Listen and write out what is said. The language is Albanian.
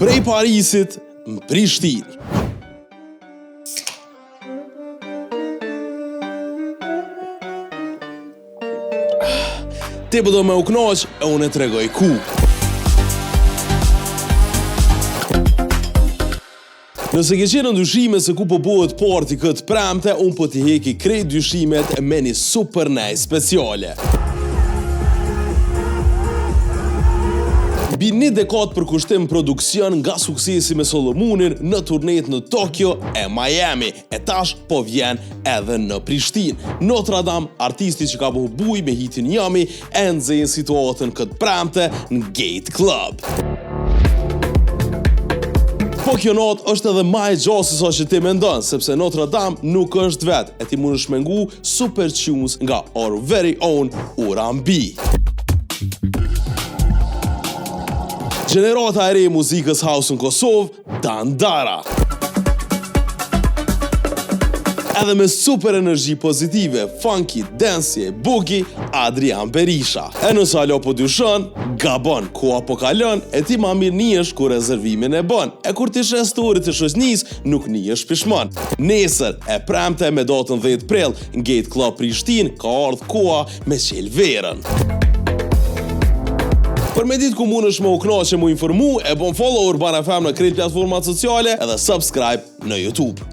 Prej Parisit në Prishtinë. Ti do me u knoq e unë e tregoj ku. Nëse ke qenë në dyshime se ku po bëhet parti këtë premte, unë po t'i heki krejt dyshimet me një super nej speciale. Mbi 1 dekadë për kushtim produksion nga suksesi me Solomunin në turnet në Tokyo e Miami, e tash po vjen edhe në Prishtinë. Notre Dame, artisti që ka bëhu buj me hitin Yummy, e nxjerr situatën këtë premte në Gate Club. Po kjo natë është edhe ma e gjatë se sa që ti mendon, sepse Notre Dame nuk është vetë, e ti mund të shmengu super tunes nga our very own Uran B. Gjenerata e re muzikës house në Kosovë, Dandara. Edhe me super energji pozitive, funky, dancey, boogie, Adrian Berisha. E nëse alo po dyshon, gabon, ku apo kalon, e ti ma mirë njesh ku rezervimin e bon. E kur ti shes storit të shoqnis, nuk njesh pishman. Nesër, e premte me datën 10 prill, në Gate Club Prishtinë, ka ardhur koha me qel verën. Për me ditë ku mund është me u knaqe mu informu, e bon follow Urban FM në krejt platformat sociale edhe subscribe në YouTube.